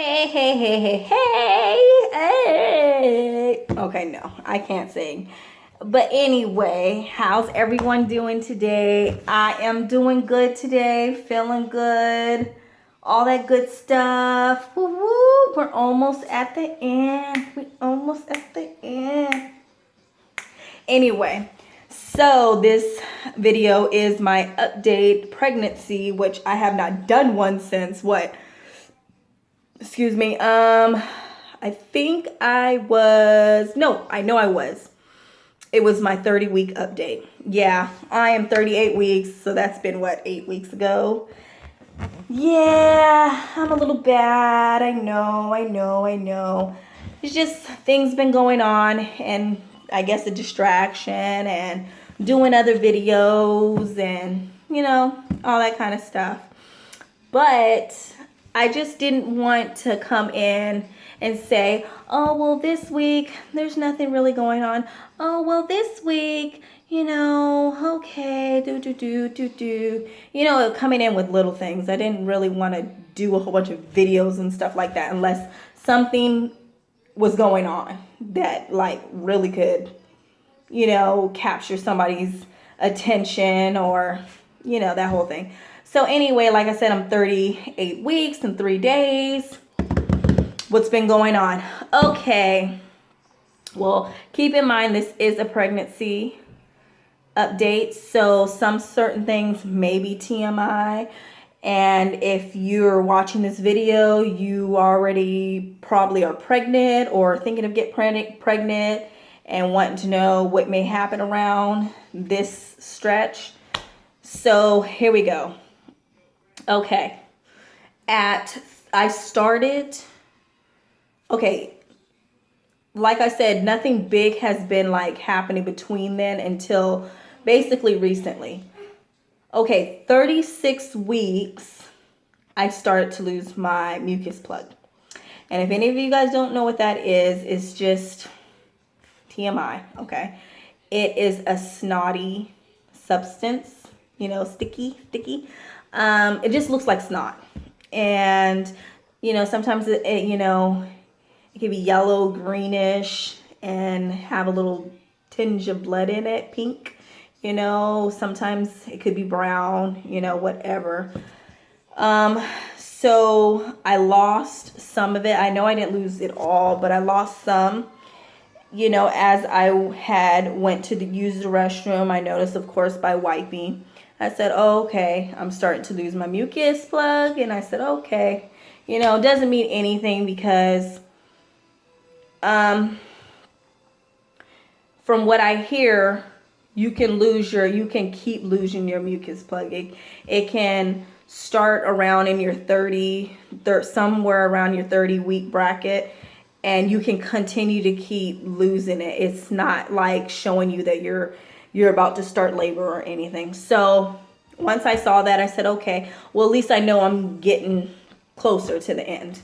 Hey, hey, hey, hey, hey, hey. Okay, no, I can't sing. But anyway, how's everyone doing today? I am doing good today, feeling good, all that good stuff. Woo woo, we're almost at the end. We're almost at the end. Anyway, so this video is my update pregnancy, which I have not done one since what? Excuse me. I think I was, no, I know I was. It was my 30-week update. Yeah, I am 38 weeks, so that's been what, 8 weeks ago? Yeah, I'm a little bad. I know. It's just things been going on, and I guess a distraction and doing other videos and, all that kind of stuff. But I just didn't want to come in and say, oh, well, this week, there's nothing really going on. Oh, well, this week, okay, do. Coming in with little things. I didn't really want to do a whole bunch of videos and stuff like that unless something was going on that, like, really could, capture somebody's attention or, that whole thing. So anyway, like I said, I'm 38 weeks and 3 days. What's been going on? Okay. Well, keep in mind this is a pregnancy update. So some certain things may be TMI. And if you're watching this video, you already probably are pregnant or thinking of getting pregnant and wanting to know what may happen around this stretch. So here we go. Okay. Okay, like I said, nothing big has been like happening between then until basically recently. Okay, 36 weeks, I started to lose my mucus plug. And if any of you guys don't know what that is, it's just TMI, okay? It is a snotty substance, sticky. It just looks like snot. And, sometimes it can be yellow, greenish, and have a little tinge of blood in it, pink. Sometimes it could be brown, whatever. So I lost some of it. I know I didn't lose it all, but I lost some. As I went to use the restroom, I noticed, of course, by wiping, I said, oh, okay, I'm starting to lose my mucus plug. And I said, okay, it doesn't mean anything because from what I hear, you can keep losing your mucus plug. It can start around in your somewhere around your 30-week bracket, and you can continue to keep losing it. It's not like showing you that you're about to start labor or anything. So once I saw that, I said, okay, well, at least I know I'm getting closer to the end.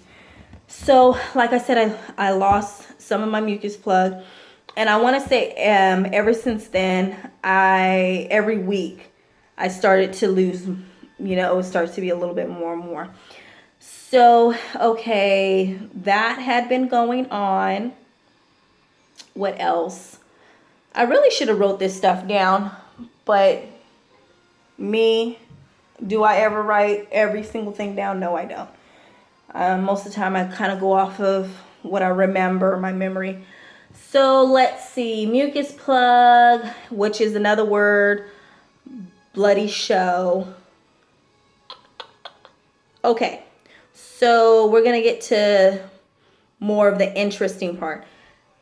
So like I said, I lost some of my mucus plug. And I want to say ever since then, every week I started to lose, it starts to be a little bit more and more. So, okay, that had been going on. What else? I really should have wrote this stuff down, but do I ever write every single thing down? No, I don't. Most of the time I kind of go off of what I remember, my memory. So let's see, mucus plug, which is another word, bloody show. Okay, so we're going to get to more of the interesting part.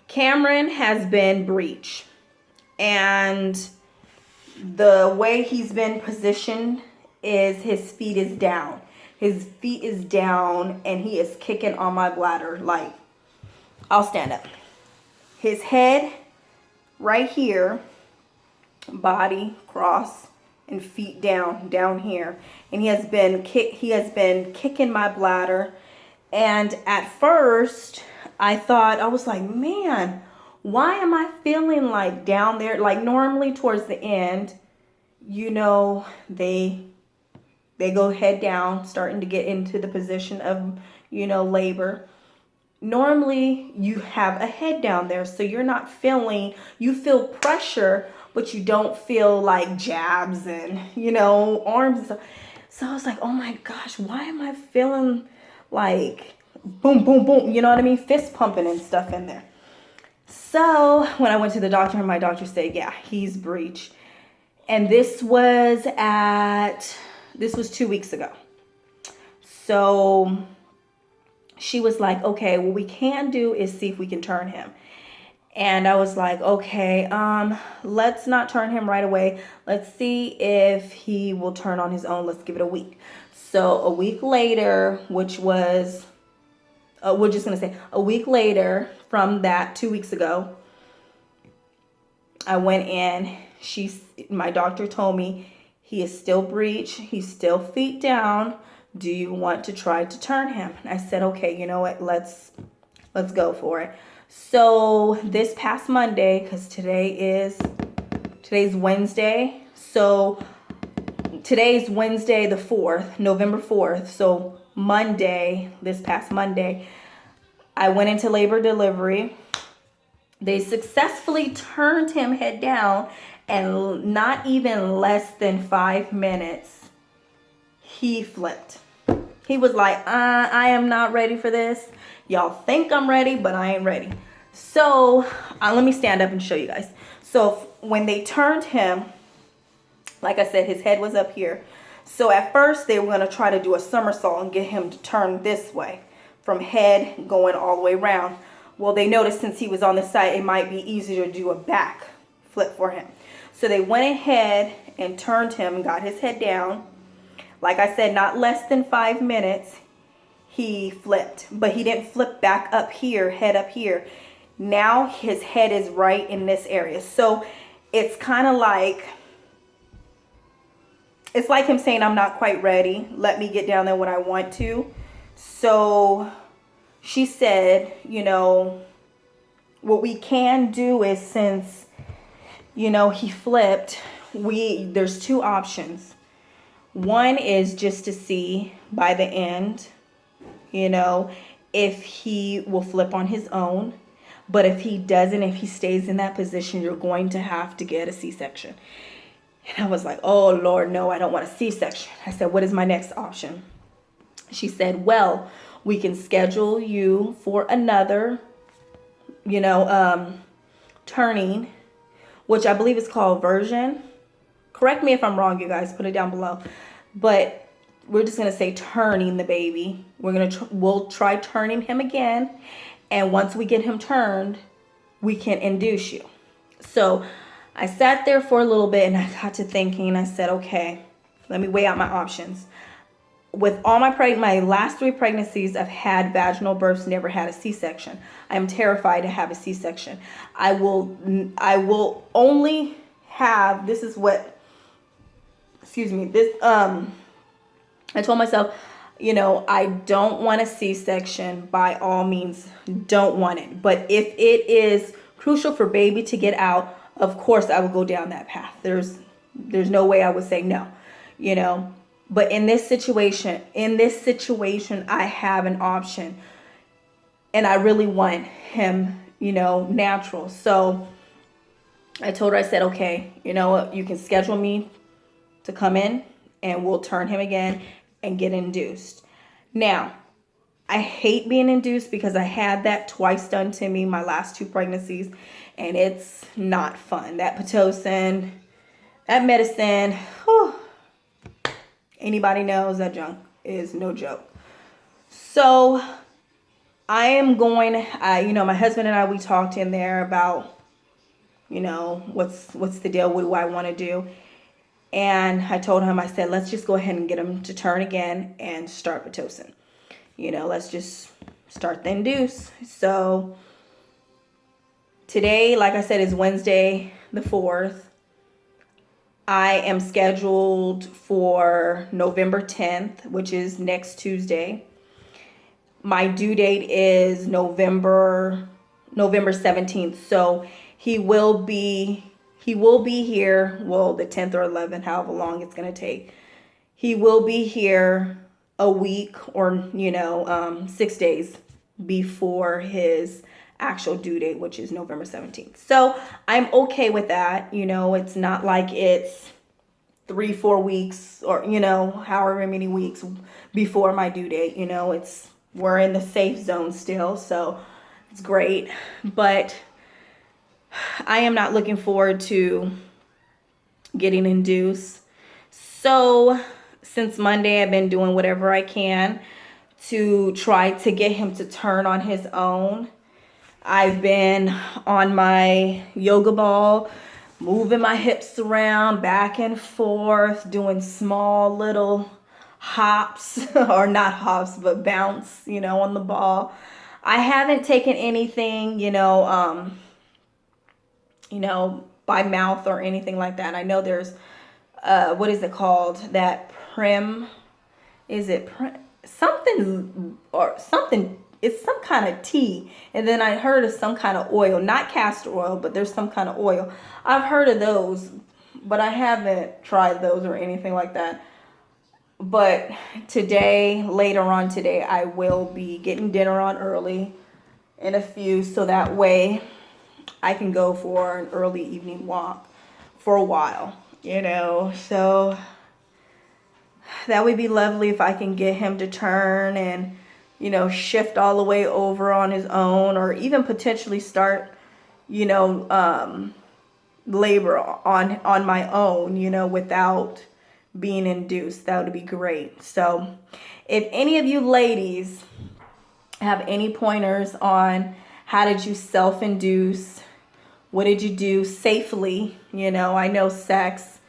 Cameron has been breech, and the way he's been positioned is his feet is down. His feet is down, and he is kicking on my bladder. Like, I'll stand up. His head right here, body cross, and feet down here. And he has been kicking my bladder. And at first, I was like, man, why am I feeling like down there? Like normally towards the end, they go head down, starting to get into the position of labor, normally you have a head down there, so you're not feeling, you feel pressure, but you don't feel like jabs and, arms and stuff. So I was like, oh my gosh, why am I feeling like boom, boom, boom, you know what I mean? Fist pumping and stuff in there. So when I went to the doctor, my doctor said, yeah, he's breech. And this was 2 weeks ago. So she was like, okay, what we can do is see if we can turn him. And I was like, okay, let's not turn him right away. Let's see if he will turn on his own. Let's give it a week. So a week later, which was, we're just going to say a week later from that 2 weeks ago, I went in. My doctor told me he is still breech. He's still feet down. Do you want to try to turn him? And I said, okay, you know what? Let's go for it. So this past Monday, because today's Wednesday. So today's Wednesday the 4th, November 4th. So this past Monday, I went into labor delivery. They successfully turned him head down, and not even less than 5 minutes, he flipped. He was like, I am not ready for this. Y'all think I'm ready, but I ain't ready. So let me stand up and show you guys. So when they turned him, like I said, his head was up here. So at first they were going to try to do a somersault and get him to turn this way, from head going all the way around. Well, they noticed since he was on the side, it might be easier to do a back flip for him. So they went ahead and turned him and got his head down. Like I said, not less than 5 minutes, he flipped. But he didn't flip back up here, head up here. Now his head is right in this area. So it's kind of like, it's like him saying, I'm not quite ready. Let me get down there when I want to. So she said, what we can do is, since, he flipped, there's two options. One is just to see by the end, if he will flip on his own. But if he doesn't, if he stays in that position, you're going to have to get a C-section. And I was like, oh, Lord, no, I don't want a C-section. I said, what is my next option? She said, well, we can schedule you for another, turning, which I believe is called version. Correct me if I'm wrong, you guys. Put it down below. But we're just going to say turning the baby. We'll try turning him again. And once we get him turned, we can induce you. So I sat there for a little bit and I got to thinking. I said, okay, let me weigh out my options. With all my last 3 pregnancies, I've had vaginal births, never had a C-section. I'm terrified to have a C-section. I will only have, I told myself, I don't want a C-section. By all means, don't want it. But if it is crucial for baby to get out, of course I will go down that path. There's no way I would say no, But in this situation, I have an option. And I really want him, natural. So I told her, I said, okay, you know what? You can schedule me to come in and we'll turn him again and get induced. Now, I hate being induced because I had that twice done to me my last 2 pregnancies, and it's not fun. That Pitocin, that medicine, whew, anybody knows that junk is no joke. So I am going, my husband and I, we talked in there about, what's the deal? What do I want to do? And I told him, I said, let's just go ahead and get him to turn again and start Pitocin. Let's just start the induce. So today, like I said, is Wednesday the 4th. I am scheduled for November 10th, which is next Tuesday. My due date is November 17th. So he will be here, well, the 10th or 11th, however long it's going to take. He will be here a week or, 6 days before his actual due date, which is November 17th. So I'm okay with that. It's not like it's 3-4 weeks or, however many weeks before my due date. We're in the safe zone still, so it's great. But I am not looking forward to getting induced. So since Monday, I've been doing whatever I can to try to get him to turn on his own. I've been on my yoga ball, moving my hips around back and forth, doing small little hops, or not hops, but bounce, on the ball. I haven't taken anything, by mouth or anything like that. I know there's, what is it called? That something or something. It's some kind of tea. And then I heard of some kind of oil, not castor oil, but there's some kind of oil. I've heard of those, but I haven't tried those or anything like that. But later on today, I will be getting dinner on early in a few, so that way I can go for an early evening walk for a while, So that would be lovely if I can get him to turn and, shift all the way over on his own, or even potentially start, labor on my own, without being induced. That would be great. So if any of you ladies have any pointers on how did you self-induce, what did you do safely? I know sex,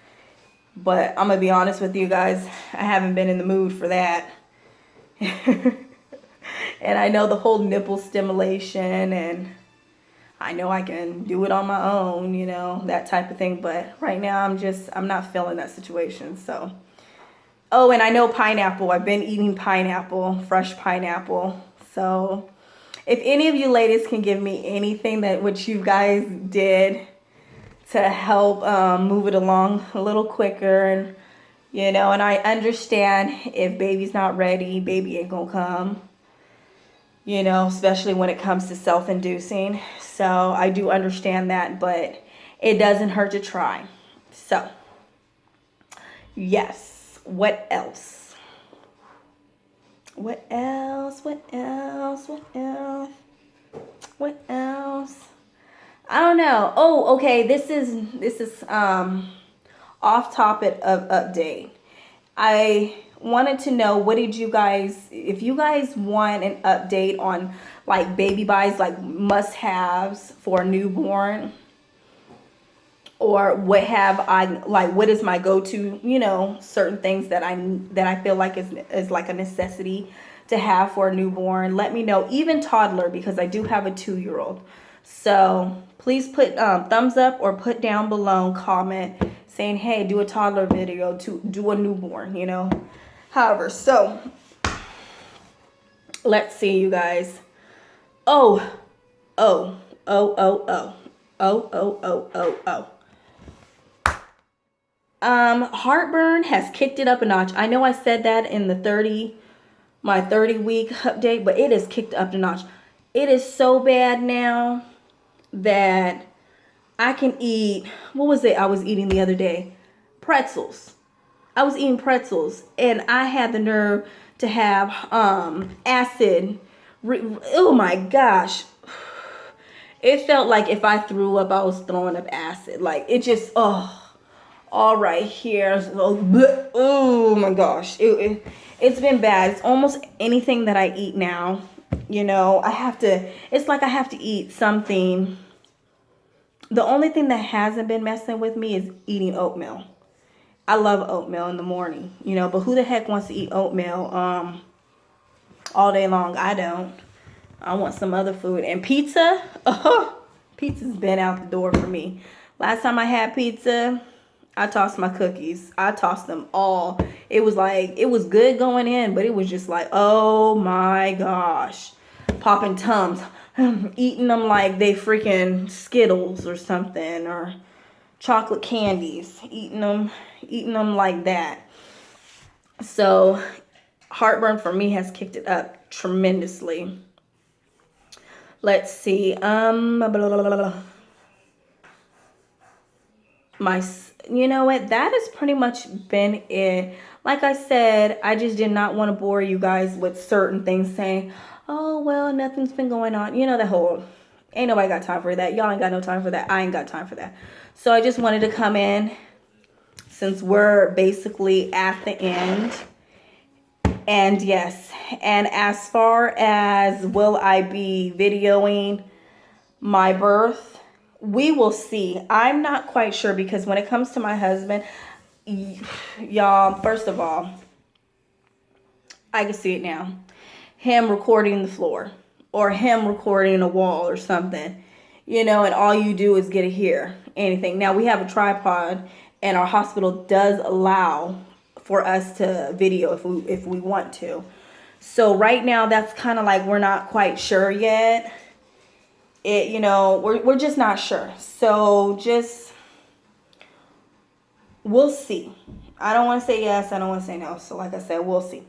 but I'm gonna be honest with you guys, I haven't been in the mood for that. And I know the whole nipple stimulation, and I know I can do it on my own, that type of thing. But right now I'm not feeling that situation. So, oh, and I know pineapple. I've been eating pineapple, fresh pineapple. So if any of you ladies can give me anything what you guys did to help move it along a little quicker, and, and I understand if baby's not ready, baby ain't gonna come. Especially when it comes to self-inducing. So I do understand that, but it doesn't hurt to try. So, yes. What else? What else? What else? What else? What else? I don't know. Oh, okay. This is off topic of update. I wanted to know, if you guys want an update on like baby buys, like must-haves for a newborn, or what is my go-to, certain things that I feel like is like a necessity to have for a newborn. Let me know, even toddler, because I do have a 2-year-old. So please put thumbs up or put down below, comment saying, hey, do a toddler video, to do a newborn, However, so let's see, you guys. Heartburn has kicked it up a notch. I know I said that in my 30-week update, but it has kicked up a notch. It is so bad now that I can eat, what was it I was eating the other day? Pretzels. I was eating pretzels, and I had the nerve to have acid. Oh my gosh. It felt like if I threw up, I was throwing up acid. Like, it just, all right here. Oh my gosh. It's been bad. It's almost anything that I eat now. It's like I have to eat something. The only thing that hasn't been messing with me is eating oatmeal. I love oatmeal in the morning, but who the heck wants to eat oatmeal all day long? I don't. I want some other food. And pizza, pizza's been out the door for me. Last time I had pizza, I tossed my cookies. I tossed them all. It was good going in, but it was just like, oh my gosh. Popping Tums, eating them like they freaking Skittles or something, or chocolate candies, eating them like that. So heartburn for me has kicked it up tremendously. Let's see. Blah, blah, blah, blah. You know what? That has pretty much been it. Like I said, I just did not want to bore you guys with certain things saying, oh, well, nothing's been going on. You know, the whole, ain't nobody got time for that. Y'all ain't got no time for that. I ain't got time for that. So I just wanted to come in since we're basically at the end. And yes, and as far as will I be videoing my birth, we will see. I'm not quite sure because when it comes to my husband, y'all, first of all, I can see it now. Him recording the floor or him recording a wall or something, you know, and all you do is get to hear anything. Now we have a tripod and our hospital does allow for us to video if we want to. So right now that's kind of like we're not quite sure yet. You know, we're just not sure. So just we'll see. I don't want to say yes, I don't want to say no. So like I said, we'll see.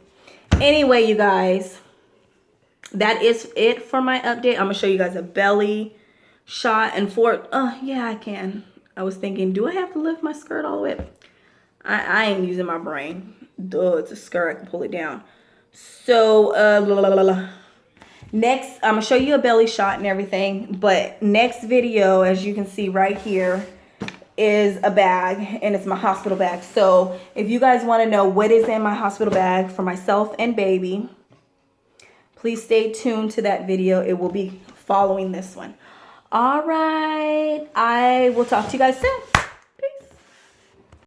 Anyway, you guys, that is it for my update. I'm gonna show you guys a belly shot and yeah, I can. I was thinking, do I have to lift my skirt all the way up? I ain't using my brain. Duh, it's a skirt. I can pull it down. So, next, I'm going to show you a belly shot and everything. But next video, as you can see right here, is a bag. And it's my hospital bag. So, if you guys want to know what is in my hospital bag for myself and baby, please stay tuned to that video. It will be following this one. All right. I will talk to you guys soon.